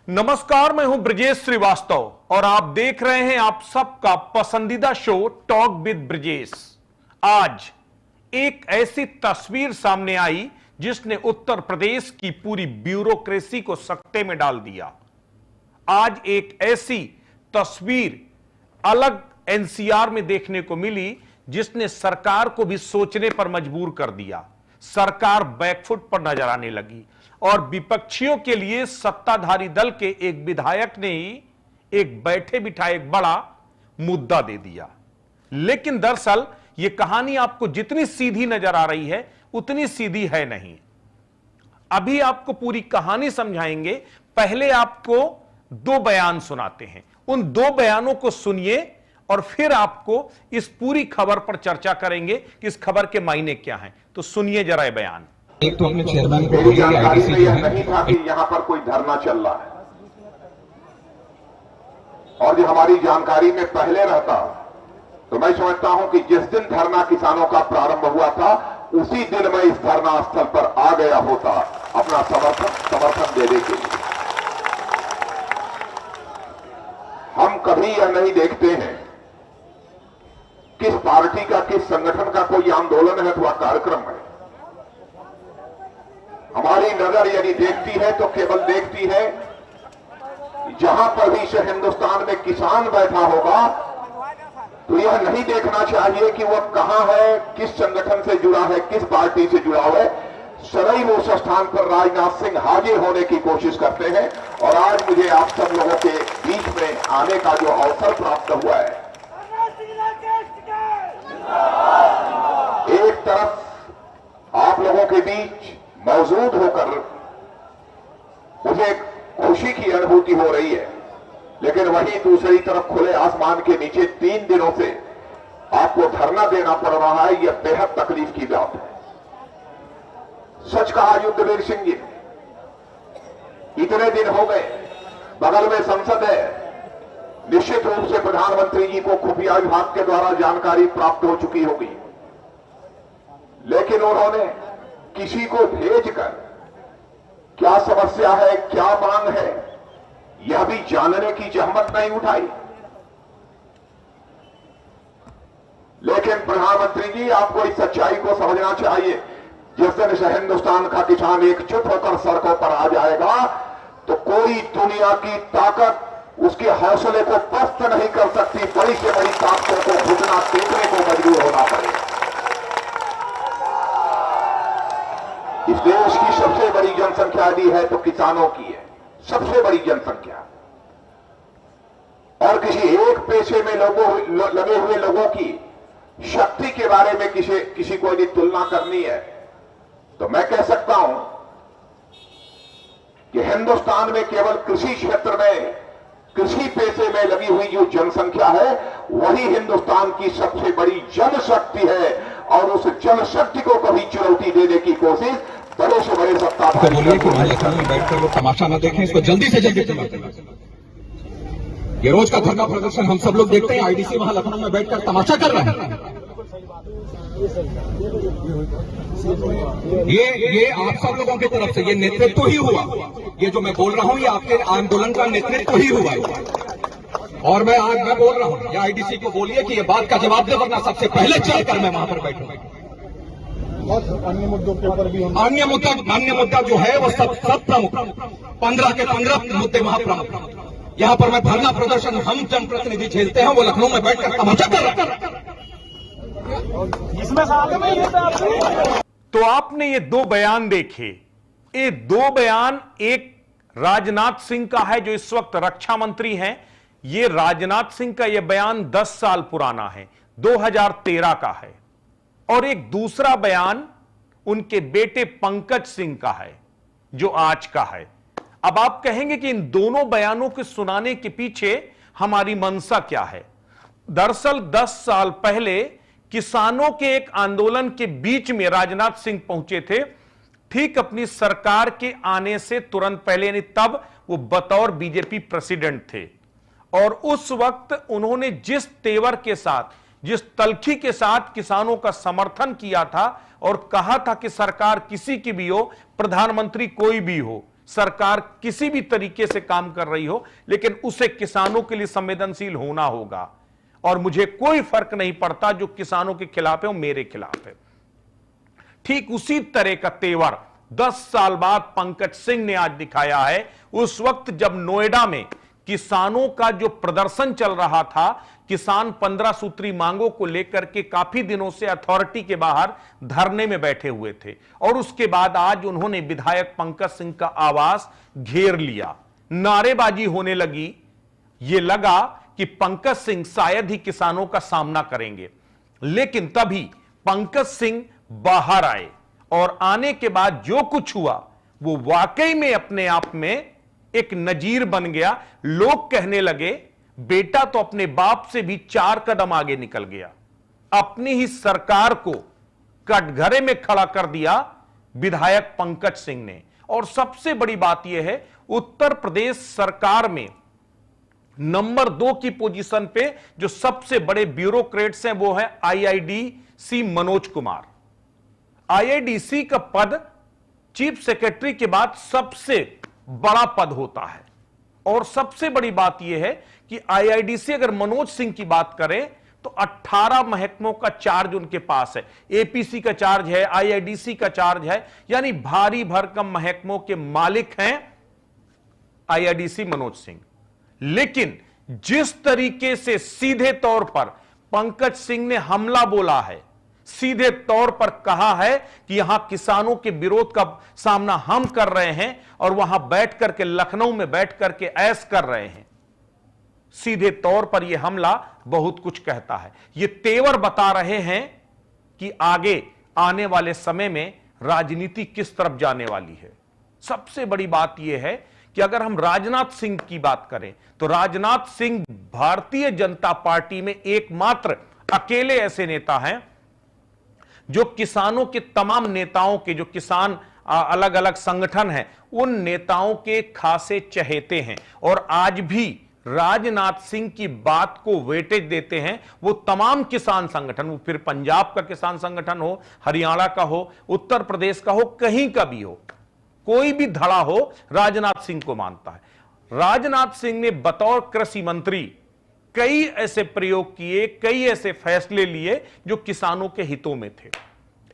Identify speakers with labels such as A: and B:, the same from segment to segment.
A: नमस्कार, मैं हूं ब्रजेश श्रीवास्तव और आप देख रहे हैं आप सबका पसंदीदा शो टॉक विद ब्रजेश। आज एक ऐसी तस्वीर सामने आई जिसने उत्तर प्रदेश की पूरी ब्यूरोक्रेसी को सकते में डाल दिया। आज एक ऐसी तस्वीर अलग एनसीआर में देखने को मिली जिसने सरकार को भी सोचने पर मजबूर कर दिया। सरकार बैकफुट पर नजर आने लगी और विपक्षियों के लिए सत्ताधारी दल के एक विधायक ने ही एक बैठे बिठाए एक बड़ा मुद्दा दे दिया। लेकिन दरअसल यह कहानी आपको जितनी सीधी नजर आ रही है उतनी सीधी है नहीं। अभी आपको पूरी कहानी समझाएंगे, पहले आपको दो बयान सुनाते हैं। उन दो बयानों को सुनिए और फिर आपको इस पूरी खबर पर चर्चा करेंगे कि इस खबर के मायने क्या हैं। तो सुनिए जरा ये बयान।
B: एक तो अपने चेयरमैन को
C: मेरी जानकारी में यह नहीं था कि यहां पर कोई धरना चल रहा है, और ये हमारी जानकारी में पहले रहता तो मैं समझता हूं कि जिस दिन धरना किसानों का प्रारंभ हुआ था उसी दिन मैं इस धरना स्थल पर आ गया होता अपना समर्थन देने के लिए। हम कभी यह नहीं देखते हैं किस पार्टी का, किस संगठन का कोई आंदोलन है अथवा कार्यक्रम है। हमारी नजर यदि देखती है तो केवल देखती है जहां पर भी से हिंदुस्तान में किसान बैठा होगा तो यह नहीं देखना चाहिए कि वह कहां है, किस संगठन से जुड़ा है, किस पार्टी से जुड़ा है। सदैव उस स्थान पर राजनाथ सिंह हाजिर होने की कोशिश करते हैं और आज मुझे आप सब लोगों के बीच में आने का जो अवसर प्राप्त हुआ है, एक तरफ आप लोगों के बीच मौजूद होकर मुझे खुशी की अनुभूति हो रही है, लेकिन वहीं दूसरी तरफ खुले आसमान के नीचे 3 दिनों से आपको धरना देना पड़ रहा है। यह बेहद तकलीफ की बात है। सच कहा युद्धवीर सिंह जी, इतने दिन हो गए, बगल में संसद है, निश्चित रूप से प्रधानमंत्री जी को खुफिया विभाग के द्वारा जानकारी प्राप्त हो चुकी होगी, लेकिन उन्होंने किसी को भेजकर क्या समस्या है, क्या मांग है, यह भी जानने की जहमत नहीं उठाई। लेकिन प्रधानमंत्री जी, आपको इस सच्चाई को समझना चाहिए, जिस दिन से हिंदुस्तान का किसान एकजुट होकर सड़कों पर आ जाएगा तो कोई दुनिया की ताकत उसके हौसले को पस्त नहीं कर सकती। बड़ी से बड़ी ताकतों को घुटना टेकने को मजबूर होना पड़ेगा। इस देश की सबसे बड़ी जनसंख्या यदि है तो किसानों की है, सबसे बड़ी जनसंख्या। और किसी एक पेशे में लगे हुए लोगों की शक्ति के बारे में किसी को यदि तुलना करनी है तो मैं कह सकता हूं कि हिंदुस्तान में केवल कृषि क्षेत्र में, कृषि पेशे में लगी हुई जो जनसंख्या है वही हिंदुस्तान की सबसे बड़ी जनशक्ति है। और उस जनशक्ति को कभी चुनौती देने की कोशिश बड़े से बड़े सत्ताधारी
B: बोलिए कि वहां लखनऊ में बैठकर लोग तमाशा न देखें, इसको जल्दी से जल्दी चलाते। ये रोज का धरना प्रदर्शन हम सब लोग देखते हैं। आईडीसी वहां लखनऊ में बैठकर तमाशा कर रहे हैं। ये आप सब लोगों की तरफ से ये नेतृत्व ही हुआ। ये जो मैं बोल रहा हूं ये आपके आंदोलन का नेतृत्व ही हुआ है। और मैं बोल रहा हूं, या आईडीसी को बोलिए कि ये बात का जवाब दे, वरना सबसे पहले चलकर मैं वहां पर बैठूंगा।
D: अन्य मुद्दों के ऊपर भी
B: अन्य मुद्दा जो है वो सब प्रमुख 15 के 15 मुद्दे वहां प्रमुख। यहां पर मैं धरना प्रदर्शन हम जनप्रतिनिधि झेलते हैं, वो लखनऊ में बैठकर तमाशा कर रहा है।
D: इसमें साथ में ये
A: तो आपने ये दो बयान देखे। ये दो बयान, एक राजनाथ सिंह का है जो इस वक्त रक्षा मंत्री हैं। ये राजनाथ सिंह का यह बयान 10 साल पुराना है, 2013 का है। और एक दूसरा बयान उनके बेटे पंकज सिंह का है जो आज का है। अब आप कहेंगे कि इन दोनों बयानों के सुनाने के पीछे हमारी मंशा क्या है। दरअसल 10 साल पहले किसानों के एक आंदोलन के बीच में राजनाथ सिंह पहुंचे थे, ठीक अपनी सरकार के आने से तुरंत पहले, यानी तब वो बतौर बीजेपी प्रेसिडेंट थे। और उस वक्त उन्होंने जिस तेवर के साथ, जिस तलखी के साथ किसानों का समर्थन किया था और कहा था कि सरकार किसी की भी हो, प्रधानमंत्री कोई भी हो, सरकार किसी भी तरीके से काम कर रही हो, लेकिन उसे किसानों के लिए संवेदनशील होना होगा। और मुझे कोई फर्क नहीं पड़ता जो किसानों के खिलाफ है वो मेरे खिलाफ है। ठीक उसी तरह का तेवर 10 साल बाद पंकज सिंह ने आज दिखाया है। उस वक्त जब नोएडा में किसानों का जो प्रदर्शन चल रहा था, किसान 15 सूत्री मांगों को लेकर के काफी दिनों से अथॉरिटी के बाहर धरने में बैठे हुए थे, और उसके बाद आज उन्होंने विधायक पंकज सिंह का आवास घेर लिया, नारेबाजी होने लगी। यह लगा कि पंकज सिंह शायद ही किसानों का सामना करेंगे, लेकिन तभी पंकज सिंह बाहर आए, और आने के बाद जो कुछ हुआ वो वाकई में अपने आप में एक नजीर बन गया। लोग कहने लगे बेटा तो अपने बाप से भी 4 कदम आगे निकल गया, अपनी ही सरकार को कटघरे में खड़ा कर दिया विधायक पंकज सिंह ने। और सबसे बड़ी बात यह है, उत्तर प्रदेश सरकार में नंबर 2 की पोजीशन पे जो सबसे बड़े ब्यूरोक्रेट्स हैं वो है आईआईडीसी मनोज कुमार। आईआईडीसी का पद चीफ सेक्रेटरी के बाद सबसे बड़ा पद होता है, और सबसे बड़ी बात यह है कि आईआईडीसी अगर मनोज सिंह की बात करें तो 18 महकमों का चार्ज उनके पास है। एपीसी का चार्ज है, आईआईडीसी का चार्ज है, यानी भारी भरकम महकमों के मालिक हैं आईआईडीसी मनोज सिंह। लेकिन जिस तरीके से सीधे तौर पर पंकज सिंह ने हमला बोला है, सीधे तौर पर कहा है कि यहां किसानों के विरोध का सामना हम कर रहे हैं, और वहां बैठ करके लखनऊ में बैठ करके ऐश कर रहे हैं, सीधे तौर पर यह हमला बहुत कुछ कहता है। यह तेवर बता रहे हैं कि आगे आने वाले समय में राजनीति किस तरफ जाने वाली है। सबसे बड़ी बात यह है कि अगर हम राजनाथ सिंह की बात करें तो राजनाथ सिंह भारतीय जनता पार्टी में एकमात्र अकेले ऐसे नेता हैं जो किसानों के तमाम नेताओं के, जो किसान अलग अलग संगठन हैं, उन नेताओं के खासे चहेते हैं, और आज भी राजनाथ सिंह की बात को वेटेज देते हैं वो तमाम किसान संगठन, वो फिर पंजाब का किसान संगठन हो, हरियाणा का हो, उत्तर प्रदेश का हो, कहीं का भी हो, कोई भी धड़ा हो, राजनाथ सिंह को मानता है। राजनाथ सिंह ने बतौर कृषि मंत्री कई ऐसे प्रयोग किए, कई ऐसे फैसले लिए जो किसानों के हितों में थे।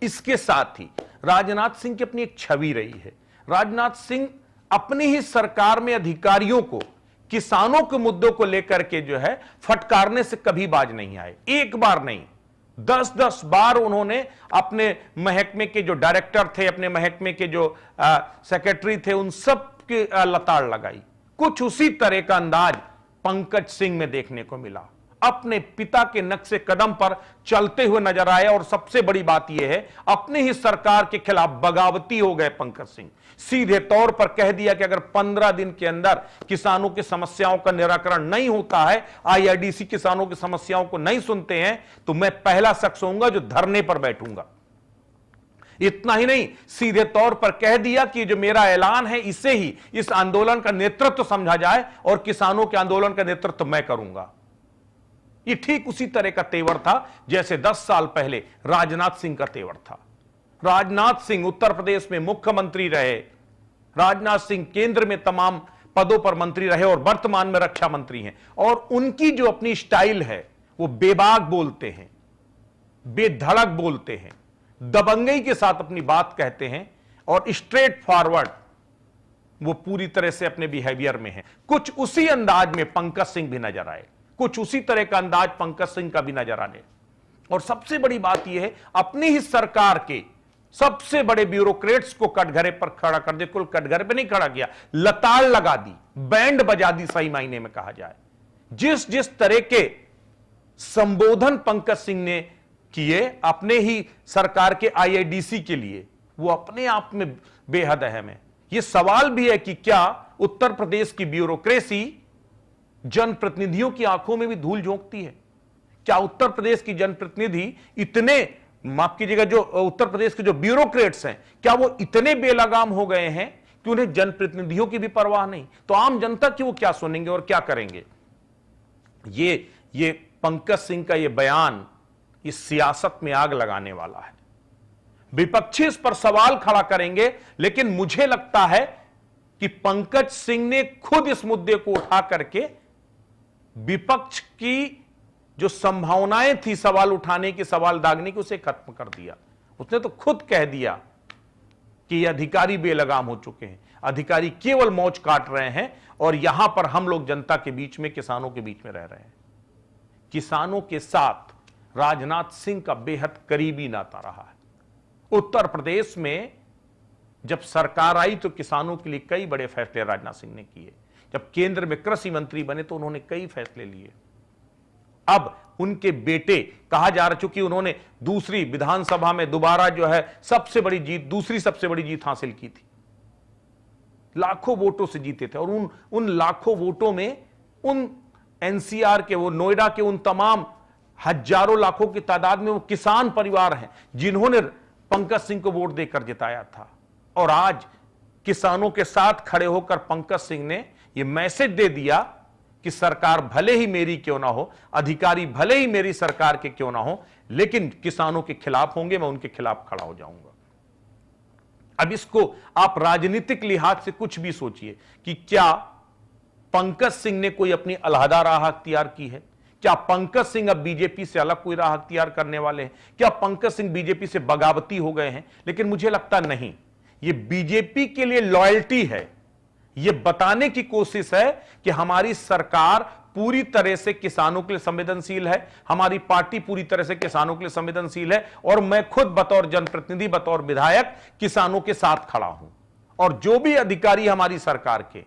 A: इसके साथ ही राजनाथ सिंह की अपनी एक छवि रही है। राजनाथ सिंह अपनी ही सरकार में अधिकारियों को किसानों के मुद्दों को लेकर के जो है फटकारने से कभी बाज नहीं आए। एक बार नहीं, 10-10 बार उन्होंने अपने महकमे के जो डायरेक्टर थे, अपने महकमे के जो सेक्रेटरी थे, उन सब की लताड़ लगाई। कुछ उसी तरह का अंदाज पंकज सिंह में देखने को मिला, अपने पिता के नक्शे कदम पर चलते हुए नजर आए। और सबसे बड़ी बात यह है, अपने ही सरकार के खिलाफ बगावती हो गए पंकज सिंह। सीधे तौर पर कह दिया कि अगर 15 दिन के अंदर किसानों की समस्याओं का निराकरण नहीं होता है, आईआईडीसी किसानों की समस्याओं को नहीं सुनते हैं, तो मैं पहला शख्स होऊंगा जो धरने पर बैठूंगा। इतना ही नहीं, सीधे तौर पर कह दिया कि जो मेरा ऐलान है इसे ही इस आंदोलन का नेतृत्व समझा जाए, और किसानों के आंदोलन का नेतृत्व मैं करूंगा। ये ठीक उसी तरह का तेवर था जैसे 10 साल पहले राजनाथ सिंह का तेवर था। राजनाथ सिंह उत्तर प्रदेश में मुख्यमंत्री रहे, राजनाथ सिंह केंद्र में तमाम पदों पर मंत्री रहे, और वर्तमान में रक्षा मंत्री हैं। और उनकी जो अपनी स्टाइल है, वो बेबाक बोलते हैं, बेधड़क बोलते हैं, दबंगई के साथ अपनी बात कहते हैं, और स्ट्रेट फॉरवर्ड वो पूरी तरह से अपने बिहेवियर में है। कुछ उसी अंदाज में पंकज सिंह भी नजर आए, कुछ उसी तरह का अंदाज पंकज सिंह का भी नजर आने। और सबसे बड़ी बात यह है, अपनी ही सरकार के सबसे बड़े ब्यूरोक्रेट्स को कटघरे पर खड़ा कर दिया। कुल कटघरे पर नहीं खड़ा किया, लताड़ लगा दी, बैंड बजा दी, सही मायने में कहा जाए। जिस जिस तरह के संबोधन पंकज सिंह ने किए अपने ही सरकार के आईआईडीसी के लिए, वो अपने आप में बेहद अहम है। यह सवाल भी है कि क्या उत्तर प्रदेश की ब्यूरोक्रेसी जनप्रतिनिधियों की आंखों में भी धूल झोंकती है? क्या उत्तर प्रदेश की जनप्रतिनिधि इतने, माफ कीजिएगा, जो उत्तर प्रदेश के जो ब्यूरोक्रेट्स हैं, क्या वो इतने बेलगाम हो गए हैं कि उन्हें जनप्रतिनिधियों की भी परवाह नहीं? तो आम जनता की वो क्या सुनेंगे और क्या करेंगे? ये पंकज सिंह का ये बयान इस सियासत में आग लगाने वाला है। विपक्षी इस पर सवाल खड़ा करेंगे, लेकिन मुझे लगता है कि पंकज सिंह ने खुद इस मुद्दे को उठा करके विपक्ष की जो संभावनाएं थी सवाल उठाने की, सवाल दागने की, उसे खत्म कर दिया। उसने तो खुद कह दिया कि ये अधिकारी बेलगाम हो चुके हैं, अधिकारी केवल मौज काट रहे हैं और यहां पर हम लोग जनता के बीच में, किसानों के बीच में रह रहे हैं। किसानों के साथ राजनाथ सिंह का बेहद करीबी नाता रहा है। उत्तर प्रदेश में जब सरकार आई तो किसानों के लिए कई बड़े फैसले राजनाथ सिंह ने किए। जब केंद्र में कृषि मंत्री बने तो उन्होंने कई फैसले लिए। अब उनके बेटे, कहा जा रहा, चूंकि उन्होंने दूसरी विधानसभा में दोबारा जो है सबसे बड़ी जीत, दूसरी सबसे बड़ी जीत हासिल की थी, लाखों वोटों से जीते थे। और उन लाखों वोटों में उन एनसीआर के, वो नोएडा के उन तमाम हजारों लाखों की तादाद में वो किसान परिवार हैं जिन्होंने पंकज सिंह को वोट देकर जिताया था। और आज किसानों के साथ खड़े होकर पंकज सिंह ने यह मैसेज दे दिया कि सरकार भले ही मेरी क्यों ना हो, अधिकारी भले ही मेरी सरकार के क्यों ना हो, लेकिन किसानों के खिलाफ होंगे, मैं उनके खिलाफ खड़ा हो जाऊंगा। अब इसको आप राजनीतिक लिहाज से कुछ भी सोचिए कि क्या पंकज सिंह ने कोई अपनी अलहदा राह अख्तियार की है? क्या पंकज सिंह अब बीजेपी से अलग कोई राह अख्तियार करने वाले हैं? क्या पंकज सिंह बीजेपी से बगावती हो गए हैं? लेकिन मुझे लगता नहीं, ये बीजेपी के लिए लॉयल्टी है, ये बताने की कोशिश है कि हमारी सरकार पूरी तरह से किसानों के लिए संवेदनशील है, हमारी पार्टी पूरी तरह से किसानों के लिए संवेदनशील है, और मैं खुद बतौर जनप्रतिनिधि, बतौर विधायक किसानों के साथ खड़ा हूं। और जो भी अधिकारी हमारी सरकार के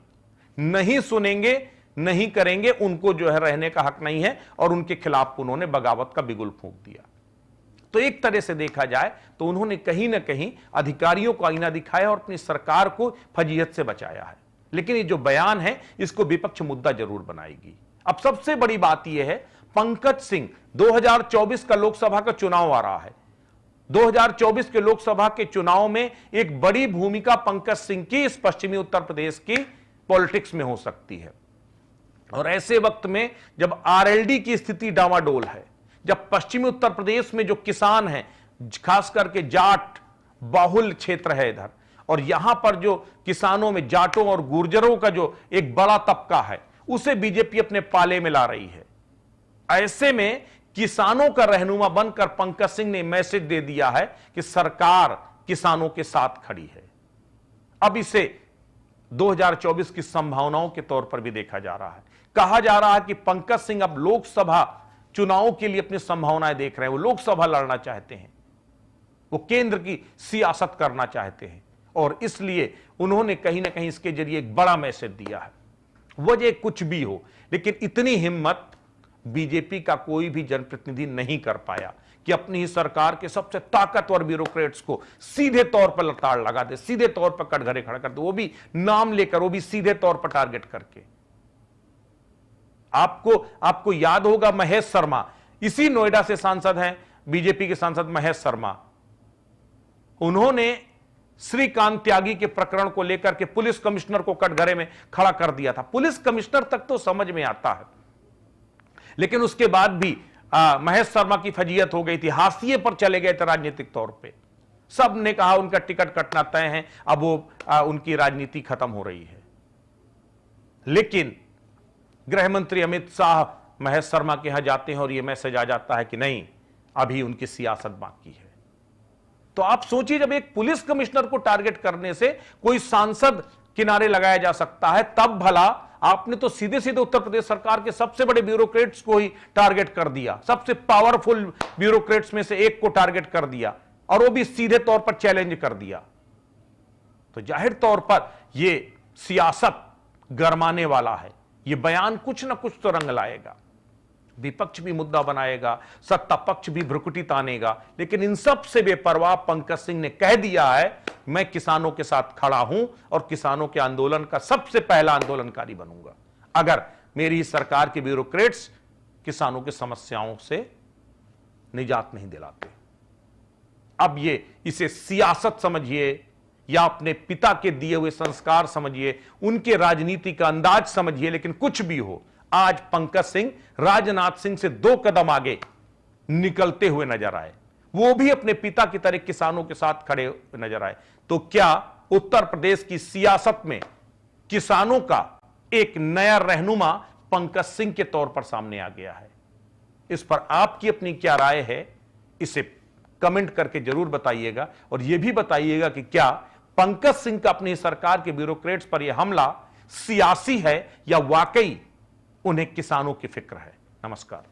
A: नहीं सुनेंगे, नहीं करेंगे, उनको जो है रहने का हक नहीं है, और उनके खिलाफ उन्होंने बगावत का बिगुल फूंक दिया। तो एक तरह से देखा जाए तो उन्होंने कहीं ना कहीं अधिकारियों को आईना दिखाया और अपनी सरकार को फजीहत से बचाया है। लेकिन ये जो बयान है इसको विपक्ष मुद्दा जरूर बनाएगी। अब सबसे बड़ी बात यह है, पंकज सिंह, 2024 का लोकसभा का चुनाव आ रहा है। 2024 के लोकसभा के चुनाव में एक बड़ी भूमिका पंकज सिंह की इस पश्चिमी उत्तर प्रदेश की पॉलिटिक्स में हो सकती है। और ऐसे वक्त में जब आरएलडी की स्थिति डावाडोल है, जब पश्चिमी उत्तर प्रदेश में जो किसान हैं, खास करके जाट बाहुल क्षेत्र है इधर, और यहां पर जो किसानों में जाटों और गुर्जरों का जो एक बड़ा तबका है, उसे बीजेपी अपने पाले में ला रही है। ऐसे में किसानों का रहनुमा बनकर पंकज सिंह ने मैसेज दे दिया है कि सरकार किसानों के साथ खड़ी है। अब इसे 2024 की संभावनाओं के तौर पर भी देखा जा रहा है। कहा जा रहा है कि पंकज सिंह अब लोकसभा चुनाव के लिए अपनी संभावनाएं देख रहे हैं। वो लोकसभा लड़ना चाहते हैं, वो केंद्र की सियासत करना चाहते हैं, और इसलिए उन्होंने कहीं ना कहीं इसके जरिए एक बड़ा मैसेज दिया है। वजह कुछ भी हो, लेकिन इतनी हिम्मत बीजेपी का कोई भी जनप्रतिनिधि नहीं कर पाया कि अपनी ही सरकार के सबसे ताकतवर ब्यूरोक्रेट्स को सीधे तौर पर लताड़ लगा दे, सीधे तौर पर कटघरे खड़ा कर दे, वो भी नाम लेकर, वो भी सीधे तौर पर टारगेट करके। आपको याद होगा, महेश शर्मा, इसी नोएडा से सांसद हैं, बीजेपी के सांसद महेश शर्मा, उन्होंने श्रीकांत त्यागी के प्रकरण को लेकर के पुलिस कमिश्नर को कटघरे में खड़ा कर दिया था। पुलिस कमिश्नर तक तो समझ में आता है, लेकिन उसके बाद भी महेश शर्मा की फजीयत हो गई थी, हाशिए पर चले गए थे राजनीतिक तौर पे। सब ने कहा उनका टिकट कटना तय है, अब वो उनकी राजनीति खत्म हो रही है। लेकिन गृह मंत्री अमित शाह महेश शर्मा के यहां जाते हैं और यह मैसेज आ जाता है कि नहीं, अभी उनकी सियासत बाकी है। तो आप सोचिए, जब एक पुलिस कमिश्नर को टारगेट करने से कोई सांसद किनारे लगाया जा सकता है, तब भला आपने तो सीधे सीधे उत्तर प्रदेश सरकार के सबसे बड़े ब्यूरोक्रेट्स को ही टारगेट कर दिया, सबसे पावरफुल ब्यूरोक्रेट्स में से एक को टारगेट कर दिया, और वो भी सीधे तौर पर चैलेंज कर दिया। तो जाहिर तौर पर यह सियासत गरमाने वाला है। यह बयान कुछ ना कुछ तो रंग लाएगा, विपक्ष भी मुद्दा बनाएगा, सत्ता पक्ष भी भ्रुकुटी तानेगा, लेकिन इन सब से बेपरवाह पंकज सिंह ने कह दिया है, मैं किसानों के साथ खड़ा हूं और किसानों के आंदोलन का सबसे पहला आंदोलनकारी बनूंगा अगर मेरी सरकार के ब्यूरोक्रेट्स किसानों की समस्याओं से निजात नहीं दिलाते। अब ये इसे सियासत समझिए या अपने पिता के दिए हुए संस्कार समझिए, उनके राजनीति का अंदाज समझिए, लेकिन कुछ भी हो, आज पंकज सिंह राजनाथ सिंह से 2 कदम आगे निकलते हुए नजर आए, वो भी अपने पिता की तरह किसानों के साथ खड़े नजर आए। तो क्या उत्तर प्रदेश की सियासत में किसानों का एक नया रहनुमा पंकज सिंह के तौर पर सामने आ गया है। इस पर आपकी अपनी क्या राय है, इसे कमेंट करके जरूर बताइएगा और यह भी बताइएगा कि क्या पंकज सिंह का अपनी सरकार के ब्यूरोक्रेट्स पर यह हमला सियासी है या वाकई उन्हें किसानों की फिक्र है। नमस्कार।